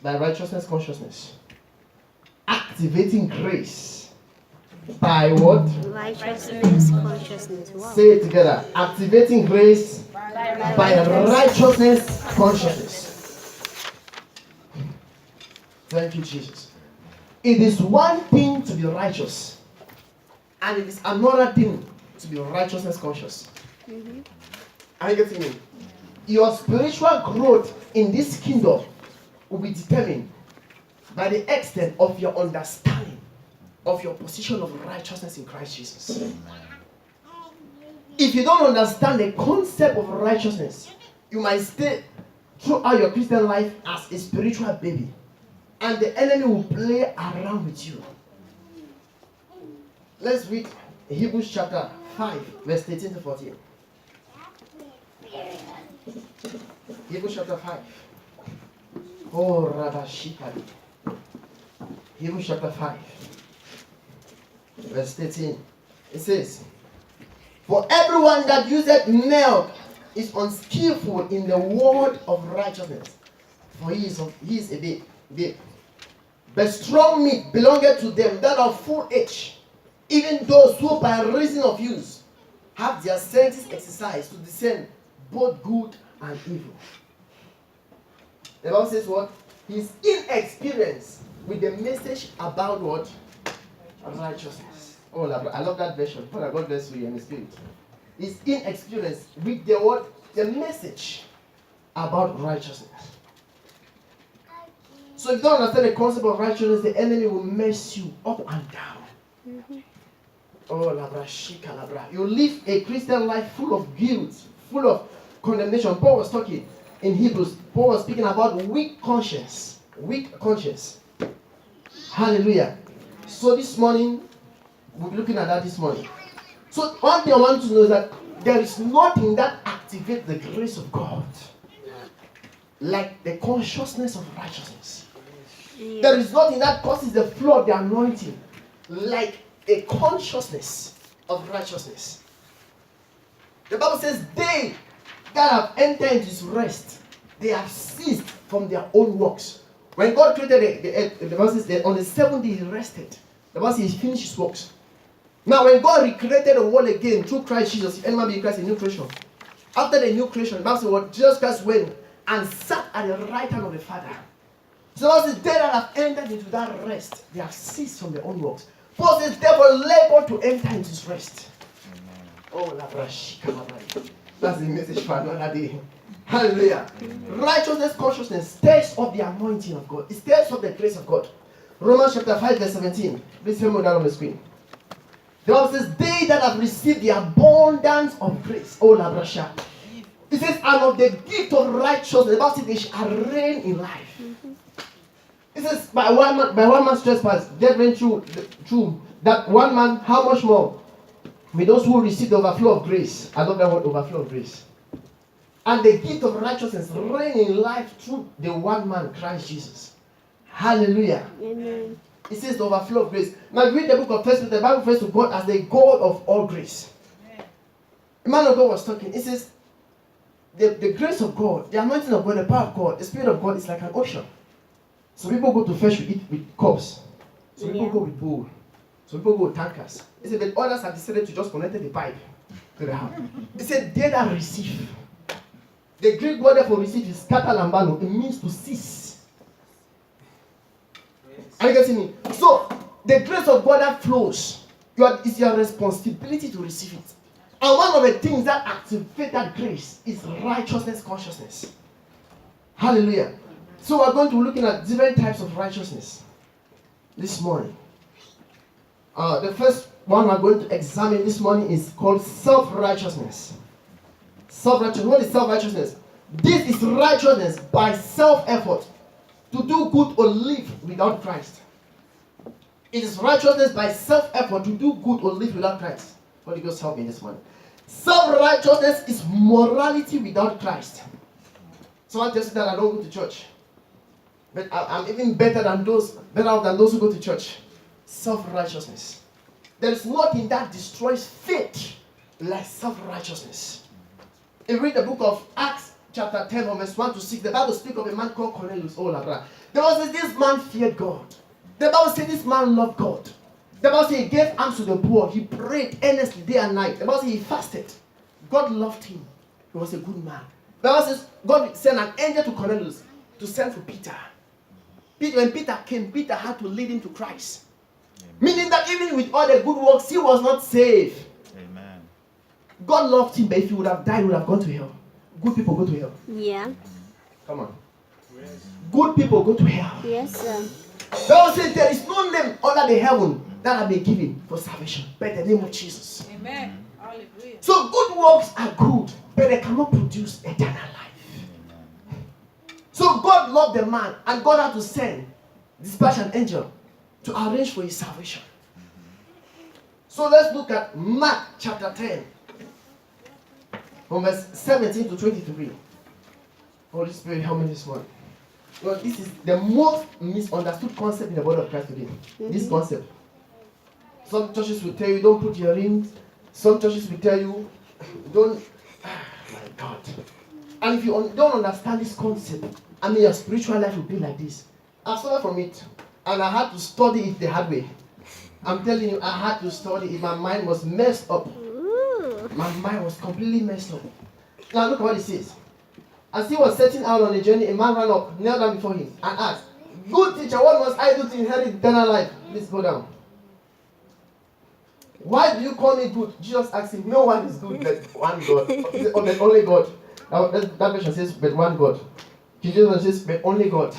by righteousness consciousness. Activating grace by what? Righteousness consciousness. Wow. Say it together. Activating grace by righteousness consciousness. Thank you, Jesus. It is one thing to be righteous, and it is another thing to be righteousness conscious. Are you getting me? Your spiritual growth in this kingdom will be determined by the extent of your understanding of your position of righteousness in Christ Jesus. If you don't understand the concept of righteousness, you might stay throughout your Christian life as a spiritual baby, and the enemy will play around with you. Let's read Hebrews chapter 5, verse 13 to 14. Hebrews chapter 5. Oh, Rabashikari. Hebrews chapter 5, verse 13. It says, "For everyone that useth milk is unskillful in the word of righteousness, for he is a babe. But strong meat belongeth to them that are full age, even those who by reason of use have their senses exercised to discern both good and evil." The Bible says what? His inexperience with the message about what? Righteousness. Oh, I love that version. Father, God bless you in the spirit. His inexperience with the what? The message about righteousness. So if you don't understand the concept of righteousness, the enemy will mess you up and down. Oh, labra, shika, labra. You live a Christian life full of guilt, full of condemnation. Paul was talking in Hebrews. Paul was speaking about weak conscience. Weak conscience. Hallelujah. So this morning, we'll be looking at that this morning. So one thing I want you to know is that there is nothing that activates the grace of God like the consciousness of righteousness. There is nothing that causes the flow of the anointing like a consciousness of righteousness. The Bible says, "They that have entered into his rest, they have ceased from their own works." When God created the Bible says that on the seventh day he rested. The Bible says he finished his works. Now when God recreated the world again through Christ Jesus, if any man be in Christ, a new creation. After the new creation, the Bible says what? Jesus Christ went and sat at the right hand of the Father. So the Bible says, "They that have entered into that rest, they have ceased from their own works." Paul says, "Therefore labor to enter into his rest." Oh, that's the message for another day. Hallelujah. Righteousness consciousness stirs up the anointing of God. It stirs up the grace of God. Romans chapter 5 verse 17. Please tell me that on the screen. The Bible says, "They that have received the abundance of grace." Oh, Labrasha. It says, "And of the gift of righteousness," the Bible says, "they shall reign in life." It says, by one man's trespass, death went through that one man, how much more? With those who receive the overflow of grace. I love that word, overflow of grace. And the gift of righteousness reign in life through the one man, Christ Jesus. Hallelujah. Amen. It says the overflow of grace. Now read the book of First Peter. The Bible refers to God as the God of all grace. The man of God was talking. It says the grace of God, the anointing of God, the power of God, the Spirit of God is like an ocean. Some people go to fish with cups. Some people go with bowl. Some people go with tankers. He said, but others have decided to just connect the pipe to the house. He said, "They that receive." The Greek word for receive is katalambano. It means to cease. Are you getting me? So, the grace of God that flows, it's your responsibility to receive it. And one of the things that activate that grace is righteousness consciousness. Hallelujah. So we're going to be looking at different types of righteousness this morning. The first one we're going to examine this morning is called self-righteousness. Self-righteousness. What is self-righteousness? This is righteousness by self-effort to do good or live without Christ. It is righteousness by self-effort to do good or live without Christ. Holy Ghost, help me this morning. Self-righteousness is morality without Christ. Someone tells you that I don't go to church, but I'm even better than those who go to church. Self-righteousness. There is nothing that destroys faith like self-righteousness. If you read the book of Acts chapter 10 verse 1 to 6, the Bible speaks of a man called Cornelius. Oh, labra. The Bible says this man feared God. The Bible says this man loved God. The Bible says he gave alms to the poor. He prayed earnestly day and night. The Bible says he fasted. God loved him. He was a good man. The Bible says God sent an angel to Cornelius to send for Peter. When Peter came, Peter had to lead him to Christ. Meaning that even with all the good works, he was not saved. Amen. God loved him, but if he would have died, he would have gone to hell. Good people go to hell. Yeah. Come on. Good people go to hell. Yes, sir. The Bible says there is no name under the heaven that have been given for salvation but the name of Jesus. Amen. Hallelujah. So good works are good, but they cannot produce eternal life. So God loved the man, and God had to dispatch an angel to arrange for his salvation. So let's look at Mark chapter 10, from verse 17 to 23. Holy Spirit, help me this one. Well, this is the most misunderstood concept in the body of Christ today. This concept. Some churches will tell you, don't put your rings. Some churches will tell you, don't. My God. And if you don't understand this concept, I mean, your spiritual life will be like this. I've suffered from it, and I had to study it the hard way. I'm telling you, I had to study it. My mind was messed up. Ooh. My mind was completely messed up. Now look at what it says. As he was setting out on a journey, a man ran up, knelt down before him, and asked, "Good teacher, what must I do to inherit eternal life?" Please go down. "Why do you call me good?" Jesus asked him. "No one is good but one God." Or but only God. That version says, "But one God." Jesus says, "But only God."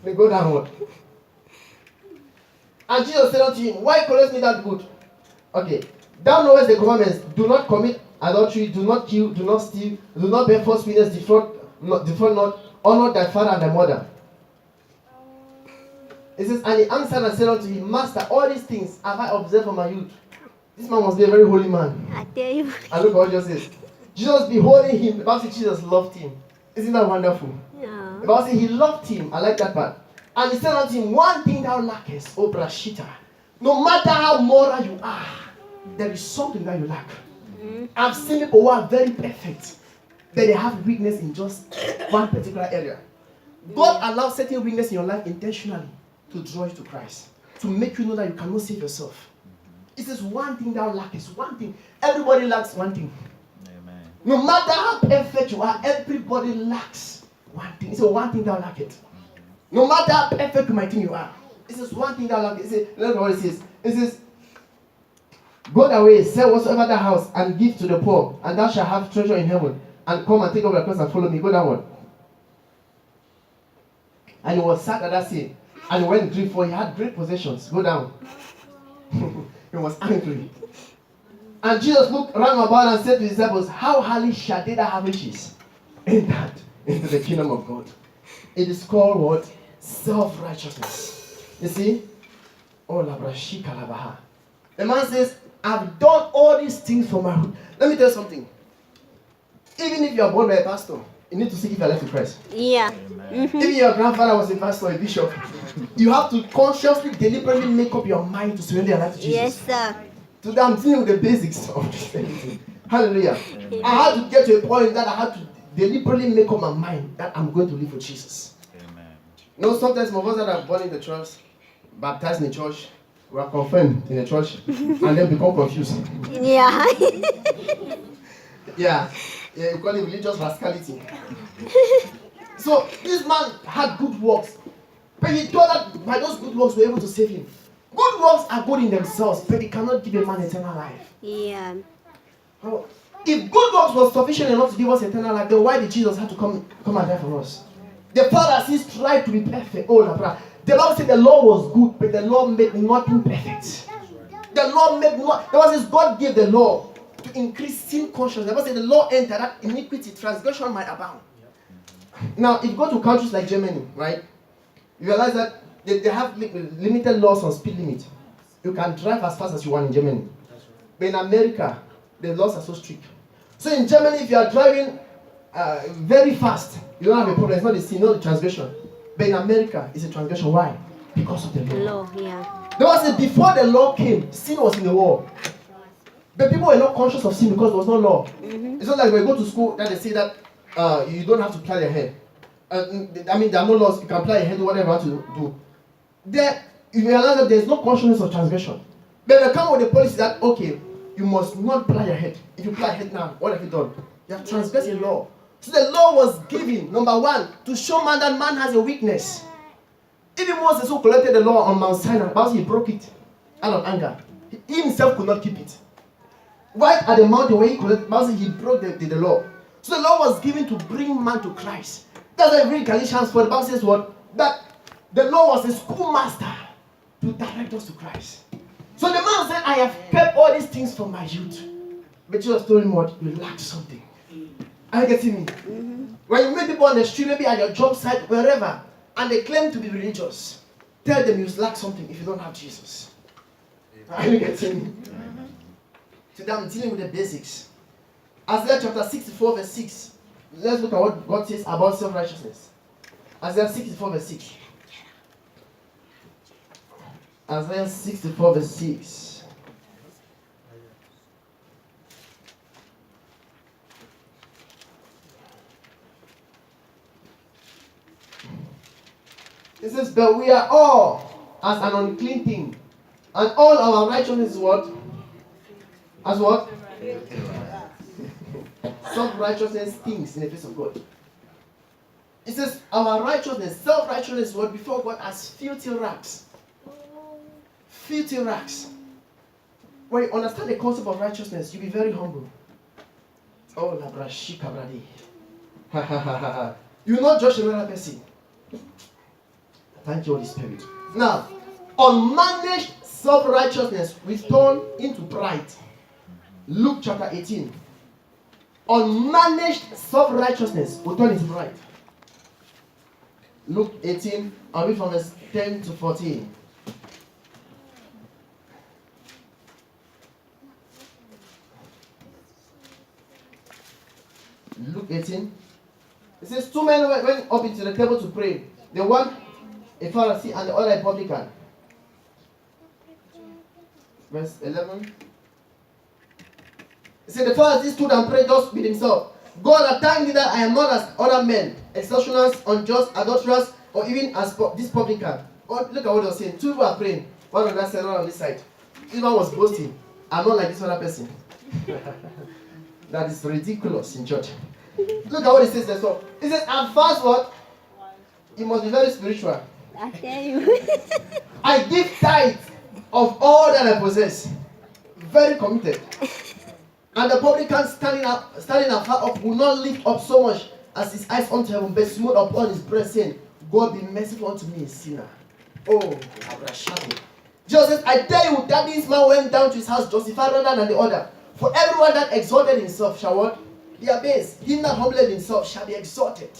Then go downward. And Jesus said unto him, "Why callest me that good?" Okay. "Thou knowest the commandments: do not commit adultery, do not kill, do not steal, do not bear false witness, defraud not, honor thy father and thy mother." It says, and he answered and said unto him, "Master, all these things have I observed from my youth." This man must be a very holy man. I tell you. And look what Jesus says. Jesus beholding him, the Bible says Jesus loved him. Isn't that wonderful? Yeah. The Bible says he loved him. I like that part. And he said unto him, "One thing thou lackest, O Brashita. No matter how moral you are, there is something that you lack." I've seen people who are very perfect, but they have weakness in just one particular area. God allows certain weakness in your life intentionally to draw you to Christ, to make you know that you cannot save yourself. It says one thing thou lackest, one thing. Everybody lacks one thing. Amen. No matter how perfect you are, everybody lacks one thing. It's one thing thou lackest. No matter how perfect you might think you are, it says one thing thou lackest. Look at what it says. It says, "Go thy way, sell whatsoever thou hast, and give to the poor, and thou shalt have treasure in heaven. And come and take up your cross and follow me." Go downward. And he was sad at that scene, and he went grief, for he had great possessions. Go down. He was angry. And Jesus looked round about and said to his disciples, "How highly shall they that have riches enter into the kingdom of God?" It is called what? Self-righteousness. You see? Oh, labrashika labaha. The man says, "I've done all these things for my root." Let me tell you something. Even if you are born by a pastor, you need to seek your life to Christ. Yeah. Even your grandfather was a pastor, a bishop, you have to consciously, deliberately make up your mind to surrender your life to Jesus. Yes, sir. Today I'm dealing with the basics of Christianity. Hallelujah. I had to get to a point that I had to deliberately make up my mind that I'm going to live for Jesus. Amen. You know, sometimes some of us that are born in the church, baptized in the church, we are confirmed in the church, and then become confused. Yeah. Yeah, you call it religious rascality. So this man had good works, but he thought that by those good works were able to save him. Good works are good in themselves, but they cannot give a man eternal life. Yeah. Oh, if good works was sufficient enough to give us eternal life, then why did Jesus have to come and die for us? The Pharisees tried to be perfect. Oh, Labra. The Bible said the law was good, but the law made nothing perfect. The law made not. The Bible says God gave the law to increase sin consciousness. The Bible said the law entered that iniquity, transgression might abound. Now, if you go to countries like Germany, right, you realize that they have limited laws on speed limit. You can drive as fast as you want in Germany. But in America, the laws are so strict. So in Germany, if you are driving very fast, you don't have a problem. It's not a sin, not a transgression. But in America, it's a transgression. Why? Because of the law. Law, yeah. There was a, before the law came, sin was in the world. But people were not conscious of sin because there was no law. It's not like when you go to school that they say that you don't have to plait your hair. I mean, there are no laws. You can apply your head, whatever you want to do. There, you realize that there is no consciousness of transgression. But they come with the policy that, okay, you must not ply your head. If you ply your head now, what have you done? You have transgressed the law. So the law was given, number one, to show man that man has a weakness. Even Moses, who collected the law on Mount Sinai, but he broke it out of anger. He himself could not keep it. Right at the mountain where he collected, Moses, he broke the law. So the law was given to bring man to Christ. That's why read Galatians 4. The Bible says what? That the law was a schoolmaster to direct us to Christ. So the man said, I have kept all these things from my youth. But Jesus told him what? You lack something. Are you getting me? Mm-hmm. When you meet people on the street, maybe at your job site, wherever, and they claim to be religious, tell them you lack something if you don't have Jesus. Are you getting me? Mm-hmm. Today I'm dealing with the basics. Isaiah chapter 64 verse 6. Let's look at what God says about self-righteousness. Isaiah 64 verse 6. Isaiah 64 verse 6. It says, but we are all as an unclean thing, and all our righteousness is what? As what? Self-righteousness things in the face of God. It says, our righteousness, self-righteousness is what before God as filthy rags. Filthy rags. When you understand the concept of righteousness, you'll be very humble. Oh, la brashika bradi. Ha ha ha ha. You will not judge another person. Thank you, Holy Spirit. Now, unmanaged self-righteousness will turn into pride. Luke chapter 18. Unmanaged self-righteousness will turn into pride. Luke 18, I'll read from verse 10 to 14. Luke 18. It says, two men went up into the temple to pray. The one a Pharisee and the other a publican. Verse 11. It said, the Pharisee stood and prayed thus with himself. God, I thank thee that I am not as other men, extortioners, unjust, adulterers, or even as this publican. Oh, look at what he was saying. Two people are praying. One on that side, one on this side. This one was boasting. I'm not like this other person. That is ridiculous in church. Look at what it says there. So it says, and first what? You must be very spiritual. I tell you. I give tithe of all that I possess. Very committed. And the publican standing afar off will not lift up so much as his eyes unto heaven, but smote upon his breast, saying, God be merciful unto me, a sinner. Oh, Abrashadu. Jesus says, I tell you that this man went down to his house justified rather than the other. For everyone that exalted himself shall what? Be abased. Him that humbled himself shall be exalted.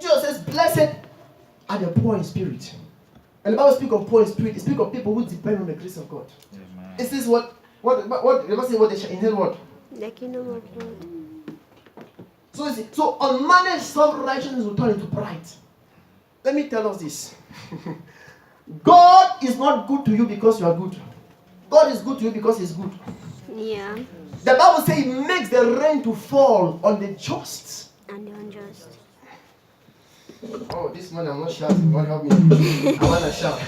Jesus says, blessed are the poor in spirit. And the Bible speaks of poor in spirit. It speaks of people who depend on the grace of God. Amen. It says what the Bible says what they shall inherit what? The kingdom of God. So unmanaged self-righteousness will turn into pride. Let me tell us this. God is not good to you because you are good. God is good to you because he's good. Yeah. The Bible says he makes the rain to fall on the just and the unjust. Oh, this morning I'm not shouting. God help me. I want to shout.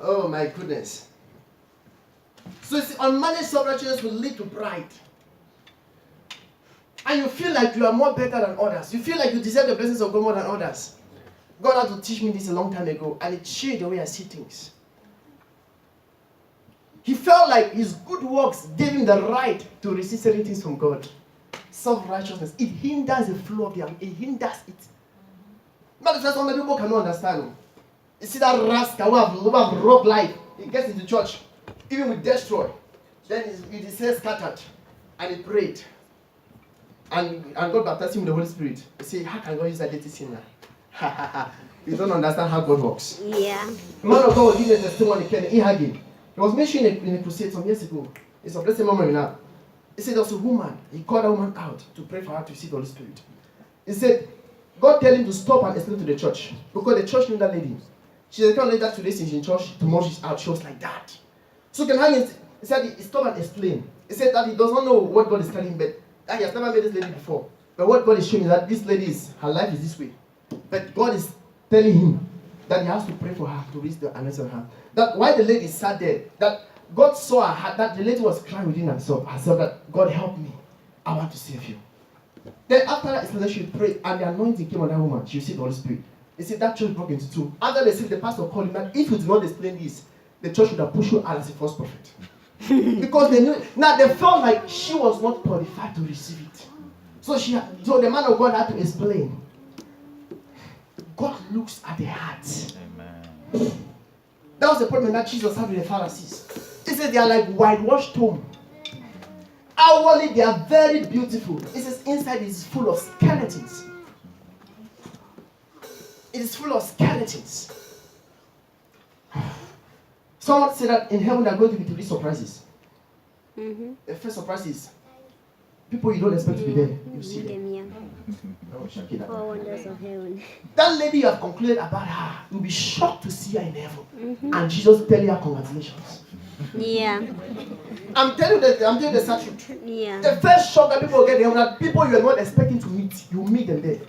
Oh my goodness. So you see, unmanaged self-righteousness will lead to pride. And you feel like you are more better than others. You feel like you deserve the blessings of God more than others. God had to teach me this a long time ago, and it changed the way I see things. He felt like his good works gave him the right to receive certain things from God. Self-righteousness, it hinders the flow of the it hinders it. But that's what people cannot understand. You see that rascal who have robbed life, he gets into church, even with destroy. Then his head scattered, and he prayed. And God baptized him with the Holy Spirit. You say, how can God use that dirty sinner? You don't understand how God works. Yeah. The man of God was giving a testimony, Ken Ihagin. He was mentioned in a crusade some years ago. It's a blessed memory now. He said there was a woman. He called a woman out to pray for her to receive the Holy Spirit. He said, God told him to stop and explain to the church. Because the church knew that lady. She said, can't let that today since in church. Tomorrow she's out. She was like that. So Ken Ihagin, he said, he stopped and explained. He said that he does not know what God is telling him, but he has never met this lady before. But what God is showing is that this lady her life is this way. But God is telling him that he has to pray for her to reach the anointing on her. That while the lady sat there, that God saw her heart, that the lady was crying within herself that God help me. I want to save you. Then after that explanation, she prayed, and the anointing came on that woman. She received the Holy Spirit. You see, that church broke into two. After they said, the pastor called him that if you do not explain this, the church would have pushed you out as a false prophet. Because they knew, now they felt like she was not qualified to receive it. So the man of God had to explain. God looks at the heart. Amen. That was the problem that Jesus had with the Pharisees. He said they are like whitewashed tomb. Outwardly they are very beautiful. He says inside is full of skeletons. It is full of skeletons. Someone said that in heaven there are going to be 3 surprises. Mm-hmm. The first surprise is people you don't expect to be there. You see them. Yeah. Oh, Shakira. 4 wonders of heaven. That lady you have concluded about her, you'll be shocked to see her in heaven. And Jesus tell you congratulations. Yeah. I'm telling you the sad truth. Yeah. The first shock that people get in heaven, that people you are not expecting to meet, you meet them there.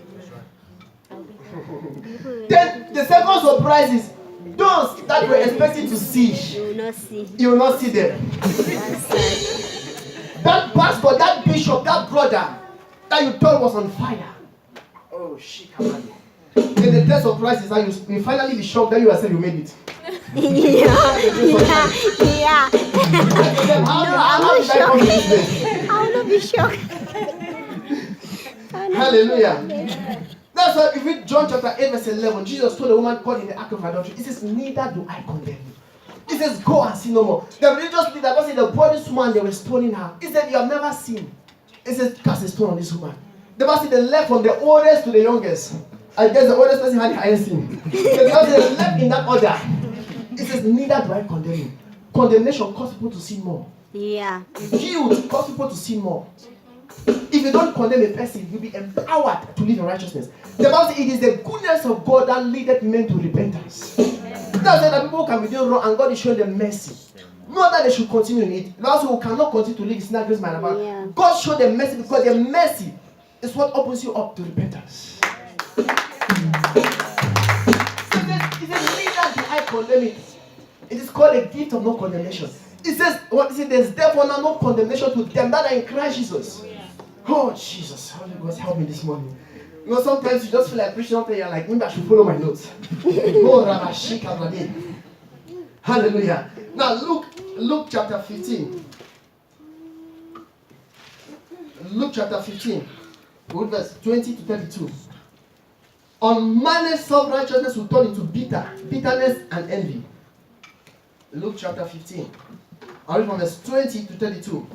Then the second surprise is those that you were expecting to see, You will not see. you will not see them. That's sad. That pastor, that bishop, that brother that you thought was on fire. Oh shit, come on. Then the third surprise is that you finally be shocked that you yourself you made it. Yeah. How did I come to this place? I will not be shocked. Hallelujah. That's why if we read John chapter 8 verse 11, Jesus told the woman caught in the act of adultery, he says, neither do I condemn you. He says, go and sin no more. The religious leader, God said, the body this woman, they were stoning her. He said, you have never seen. He says, cast a stone on this woman. The Bible said they left from the oldest to the youngest. I guess the oldest person had the highest sin. The Bible said they left in that order. He says, neither do I condemn you. Condemnation causes people to sin more. Yeah. Guilt causes people to sin more. If you don't condemn a person, you'll be empowered to live in righteousness. The Bible says it is the goodness of God that leadeth men to repentance. That's why that people can be doing wrong and God is showing them mercy. Not that they should continue in it. That's why we cannot continue to live in sin against man about. Yeah. God showed them mercy because the mercy is what opens you up to repentance. So it says, neither do I condemn it. It is called a gift of no condemnation. It says, what is it? There's therefore now no condemnation to them that are in Christ Jesus. Oh, Jesus. Holy Ghost, help me this morning. You know, sometimes you just feel like preaching something, you're like, maybe I should follow my notes. Oh, Rabashika Brade. Hallelujah. Now, Luke chapter 15. Luke chapter 15. Verse 20 to 32. Unmanaged self-righteousness will turn into bitterness and envy. Luke chapter 15. I'll read from verse 20 to 32.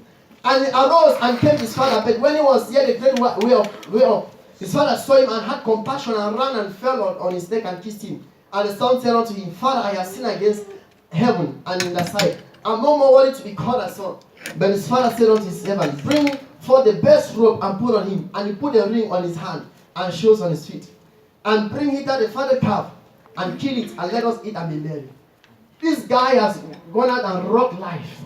And he arose and came to his father, but when he was yet a great way off, his father saw him and had compassion and ran and fell on his neck and kissed him. And the son said unto him, Father, I have sinned against heaven and in thy sight. I'm no more worthy to be called a son. But his father said unto his servant, Bring forth the best robe and put on him. And he put a ring on his hand and shoes on his feet. And bring hither the fatted calf and kill it, and let us eat and be merry. This guy has gone out and rocked life.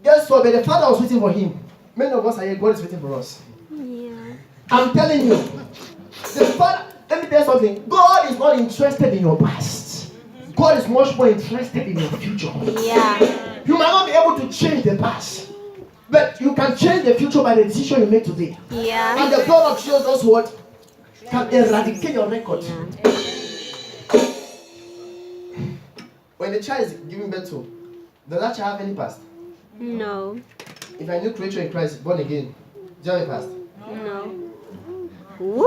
Guess what? But the father was waiting for him. Many of us are here, God is waiting for us. Yeah. I'm telling you, the father, let me tell you something. God is not interested in your past. God is much more interested in your future. Yeah. You might not be able to change the past, but you can change the future by the decision you make today. Yeah. And the blood of Jesus does what? Can eradicate your record. Yeah. When the child is giving birth to, does that child have any past? No. If a new creature in Christ, born again, do you have a past? No. Woo! Woo!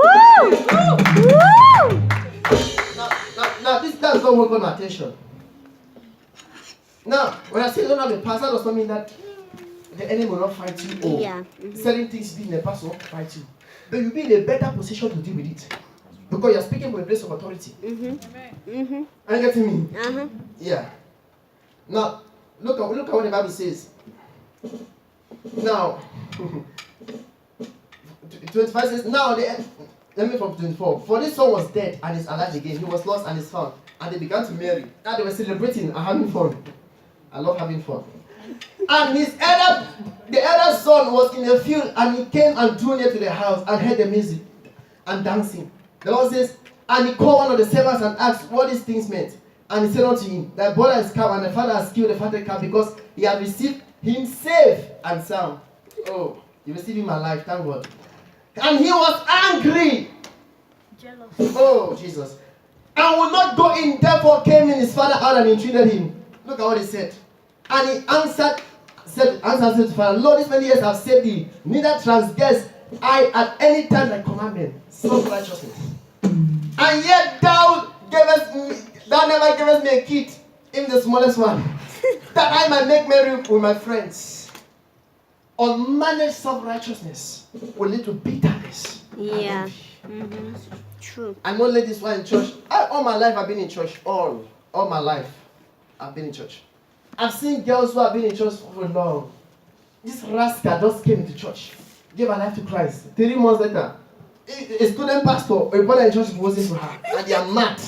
Now this does not work on attention. Now, when I say you don't have a past, that does not mean that the enemy will not fight you or Yeah. certain things in the past will not fight you. But you'll be in a better position to deal with it. Because you're speaking from a place of authority. Are you getting me? Yeah. Now, look at what the Bible says. Now, 25 says, now, let me from 24. For this son was dead and is alive again. He was lost and is found. And they began to marry. Now they were celebrating and having fun. I love having fun. And the elder son was in the field, and he came and drew near to the house and heard the music and dancing. The Lord says, and he called one of the servants and asked what these things meant. And he said unto him, thy brother has come, and the father has killed the fatted calf, because he had received him safe and sound. Oh, you received him alive, thank God. And he was angry. Jealous. Oh, Jesus. And would not go in, therefore came in his father out and entreated him. Look at what he said. And he answered to the father, Lord, these many years have saved thee, neither transgress I at any time thy commandment, self-righteousness. And yet thou never gavest me a kid, even the smallest one, that I might make merry with my friends. Unmanaged self-righteousness will lead to bitterness. Yeah. True. I know ladies who are in church. All my life I've been in church. All my life I've been in church. I've seen girls who have been in church for long. This rascal just came into church, gave her life to Christ. 3 months later, a student pastor or a brother in church proposing to her, and they are mad.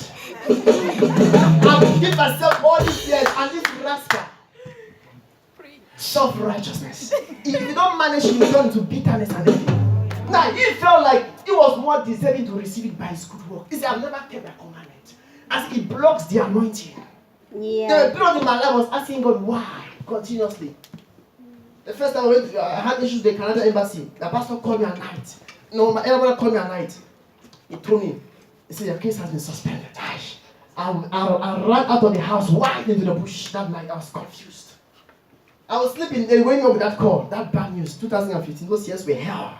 I've given myself all these years, and this rascal. Self-righteousness. If you don't manage, you turn into bitterness and everything. Now, he felt like he was more deserving to receive it by his good work. He said, I've never kept my commandment. As it blocks the anointing. Yeah. The period in my life I was asking God why continuously. The first time I had issues with the Canadian embassy, the pastor called me at night. No, my elder brother called me at night. He told me, he said, your case has been suspended. I ran out of the house, wide into the bush that night. I was confused. I was sleeping, they went up with that call, that bad news, 2015, those years were hell.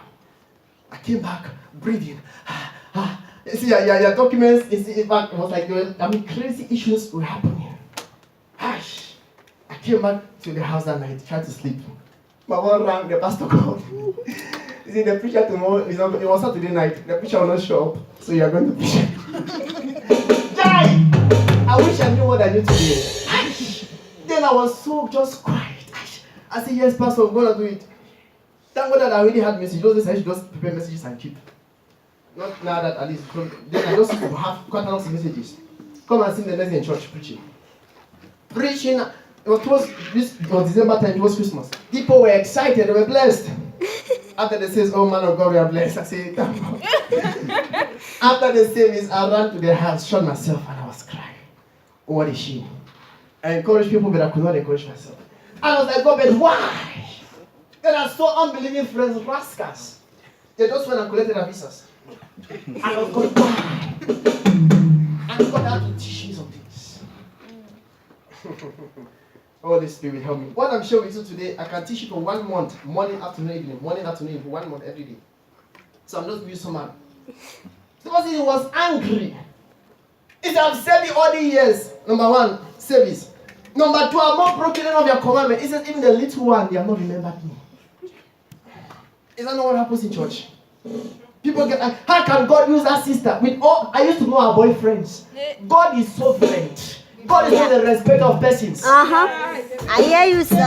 I came back, breathing. You see, your documents, in fact, it was like, crazy issues were happening. I came back to the house that night, tried to sleep. My phone rang, the pastor called. He said, the preacher tomorrow, it was Saturday night, the preacher will not show up, so you are going to preach. Jai! I wish I knew what I knew today. Then I was so just quiet. I said, yes, pastor, I'm going to do it. Thank God that I already had messages. Those days I should just prepare messages and keep. Not now that at least. Then I just have quite a lot of messages. Come and sing the next day in church preaching. Preaching. It was December time, it was Christmas. People were excited, they were blessed. After the service, oh man of God, we are blessed. I said, after the service, I ran to the house, shut myself, and I was crying. Oh, what is she? I encouraged people, but I could not encourage myself. I was like, God, but why? Then I saw unbelieving friends, rascals. They just went and collected their visas. And I was going, why? And God had to teach me some things. Holy Spirit, help me. What I'm sharing with you today, I can teach you for 1 month, morning, afternoon, evening, morning, afternoon, for 1 month every day. So I'm just giving you some man. Because he was angry. He said, I've served you all the years. Number 1, service. Number 2, I'm not broken any of your commandments. He says, even the little one, they have not remembered me. Is that not what happens in church? People get like, how can God use that sister? I used to know our boyfriends. God is sovereign. God is not the respect of persons. I hear you, sir.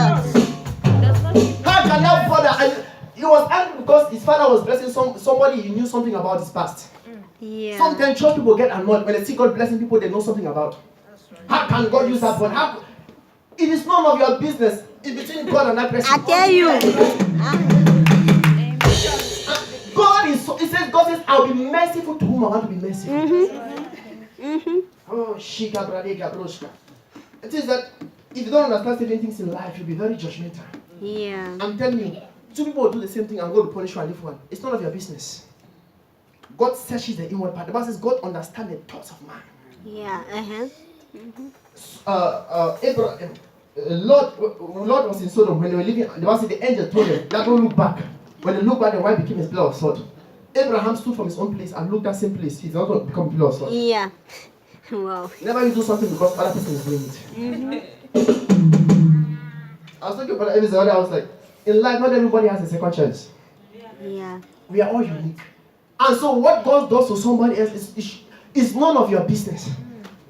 How can that father? He was angry because his father was blessing somebody he knew something about his past. Yeah. Sometimes church people get annoyed when they see God blessing people they know something about. How can God use that body? It is none of your business. It's between God and that person. I tell you. God says, I'll be merciful to whom I want to be merciful. Oh, shika bradeka broshka. It is that if you don't understand certain things in life, you'll be very judgmental. Yeah. I'm telling you, 2 people will do the same thing and God will punish you and leave one. It's none of your business. God searches the inward part. The Bible says God understands the thoughts of man. Yeah. Abraham, Lord was in Sodom when they were living. The Bible says the angel told them, "Don't look back." When they looked back, the wife became a pillar of salt. Abraham stood from his own place and looked at the same place. He's not going to become a pillar of salt. Yeah. Wow. Never you do something because other person is doing it. I was talking about the other. I was like, in life, not everybody has a second chance. Yeah. We are all unique. And so what God does to somebody else is none of your business.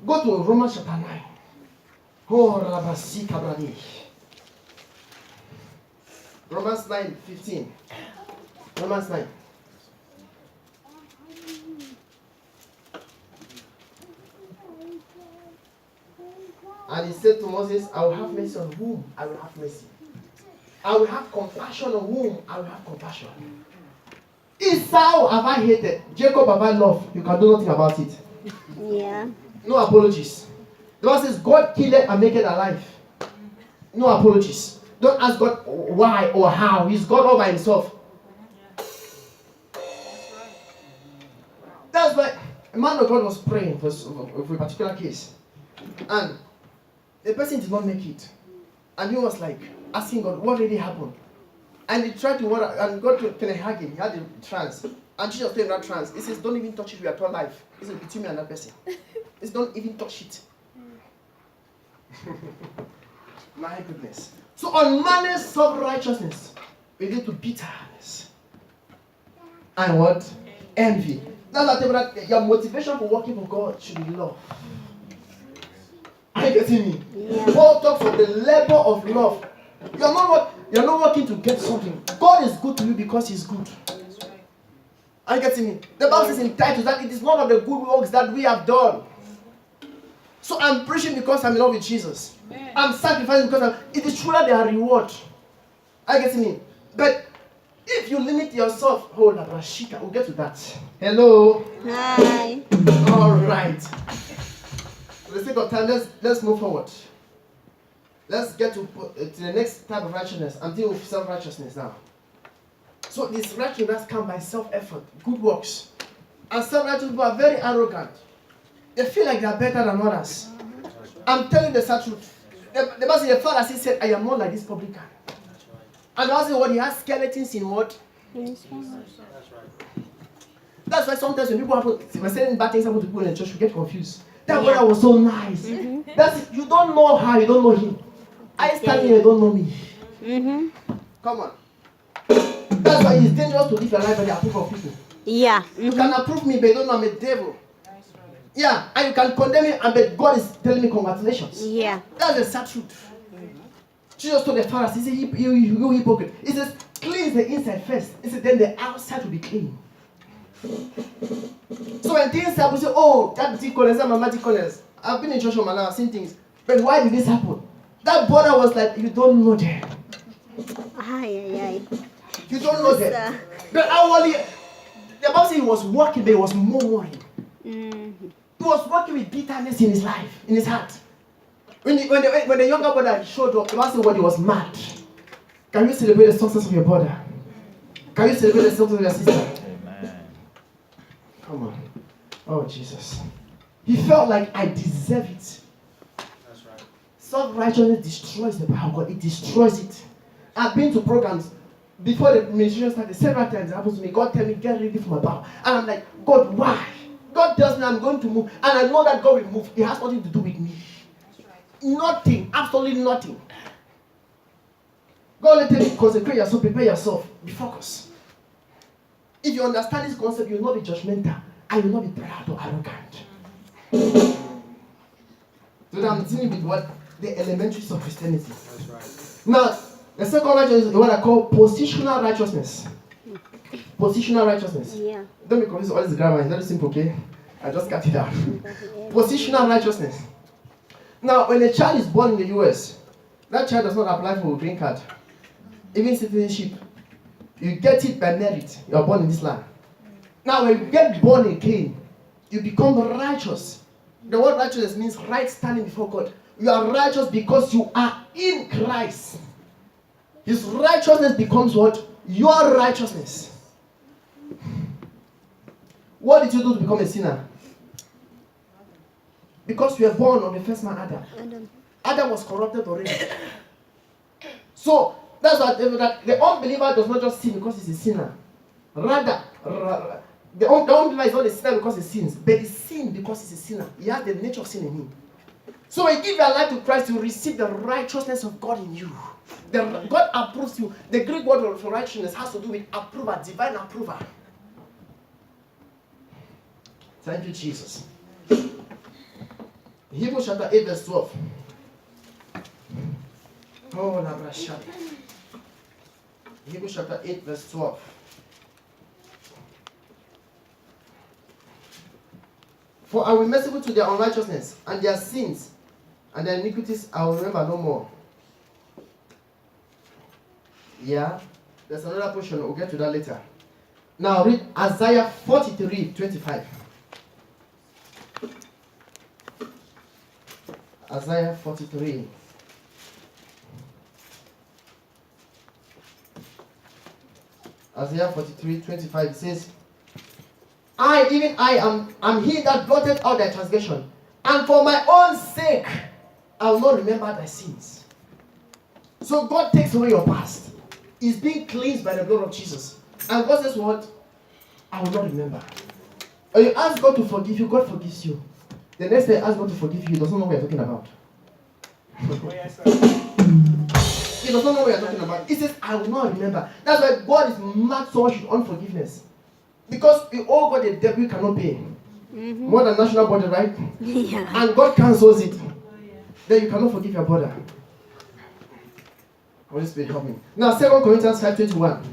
Go to Romans chapter 9. Oh, Rabasi Kabrani. Romans 9:15. Romans 9. And he said to Moses, I will have mercy on whom I will have mercy. I will have compassion on whom I will have compassion. Esau have I hated, Jacob have I loved. You can do nothing about it. Yeah. No apologies. The Bible says, God killed and make it alive. No apologies. Don't ask God why or how. He's God all by himself. That's why a man of God was praying for a particular case. And the person did not make it. And he was like asking God, what really happened? And he tried to water, and God can hug him. He had a trance. And Jesus told him that trance. He says, don't even touch it with your whole life. He says, between me and that person. He says, don't even touch it. My goodness. So on manners self-righteousness, we lead to bitterness. And what? Envy. That's that your motivation for working for God should be love. Are you getting me? Yeah. Paul talks of the labor of love. You're not working to get something. God is good to you because He's good. Are you getting me? The Bible says in Titus that it is not of the good works that we have done. So I'm preaching because I'm in love with Jesus. Amen. I'm sacrificing because it is true that there are rewards. Are you getting me? But if you limit yourself, hold on, Rashika, we'll get to that. Hello. Hi. All right. For the sake of time, let's move forward. Let's get to the next type of righteousness. I'm dealing with self-righteousness now. So this righteousness comes by self-effort, good works. And self-righteous people are very arrogant. They feel like they are better than others. I'm telling the sad truth. The Pharisee said, I am more like this publican. And also what he has skeletons in what? That's why sometimes when people were saying bad things happen to people in the church, we get confused. That brother was so nice. Mm-hmm. That's it. You don't know her, you don't know him. I stand here, you don't know me. Mm-hmm. Come on. That's why it's dangerous to live your life by the approval of people. Yeah. Mm-hmm. You can approve me, but you don't know I'm a devil. Yeah, and you can condemn me, and but God is telling me congratulations. Yeah. That's the sad truth. Jesus told the Pharisees, he said, you hypocrite. He says, cleanse the inside first. He said, then the outside will be clean. So when things happen, say, oh, that deaconess, that mama deaconess. I've been in church all my life, I've seen things. But why did this happen? That brother was like, you don't know them. Aye. You don't know them. But outwardly, the Bible says he was working, but he was murmuring. Mm-hmm. He was working with bitterness in his life, in his heart. When the younger brother showed up, the Bible said what he was mad. Can you celebrate the success of your brother? Can you celebrate the success of your sister? Amen. Come on. Oh, Jesus. He felt like I deserve it. That's right. Self-righteousness destroys the power of God. It destroys it. I've been to programs before the ministration started several times. It happens to me. God tell me, get ready for my power. And I'm like, God, why? God tells me I'm going to move. And I know that God will move. It has nothing to do with me. Nothing, absolutely nothing. God will tell you, consecrate yourself, prepare yourself, be focused. If you understand this concept, you will not be judgmental and you will not be proud or arrogant. So I'm dealing with what? The elementaries of Christianity. That's right. Now, the second righteousness is what I call positional righteousness. Positional righteousness. Yeah. Don't be confused with all this grammar, it's very simple, okay? I just cut it out. Positional righteousness. Now, when a child is born in the US, that child does not apply for a green card, even citizenship. You get it by merit. You are born in this land. Now, when you get born again, you become righteous. The word righteousness means right standing before God. You are righteous because you are in Christ. His righteousness becomes what? Your righteousness. What did you do to become a sinner? Because we were born on the first man, Adam. Adam was corrupted already. So, that's why the unbeliever does not just sin because he's a sinner. Rather, the unbeliever is not a sinner because he sins, but he sins because he's a sinner. He has the nature of sin in him. So when you give your life to Christ, you receive the righteousness of God in you. God approves you. The Greek word for righteousness has to do with approval, divine approval. Thank you, Jesus. Hebrews chapter 8, verse 12. Oh, Labrashad. Hebrews chapter 8, verse 12. For I will be merciful to their unrighteousness and their sins, and their iniquities I will remember no more. Yeah. There's another portion. We'll get to that later. Now read Isaiah 43:25. Isaiah 43. Isaiah 43:25 says, even I am he that blotted out thy transgression, and for my own sake I will not remember thy sins. So God takes away your past. It's being cleansed by the blood of Jesus. And God says what? I will not remember. Or you ask God to forgive you, God forgives you. The next day, ask God to forgive you, he doesn't know what you're talking about. He doesn't know what you're talking about. He says, I will not remember. That's why God is mad so much with unforgiveness. Because we all got a debt we cannot pay. More than national budget, right? Yeah. And God cancels it. Then you cannot forgive your brother. Holy Spirit, help me. Now, 2 Corinthians 5:21.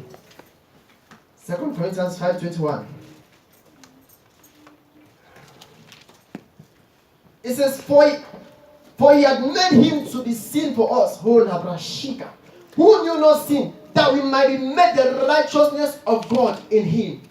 2 Corinthians 5:21. It says, for he had made him to be sin for us, who knew no sin, that we might be made the righteousness of God in him.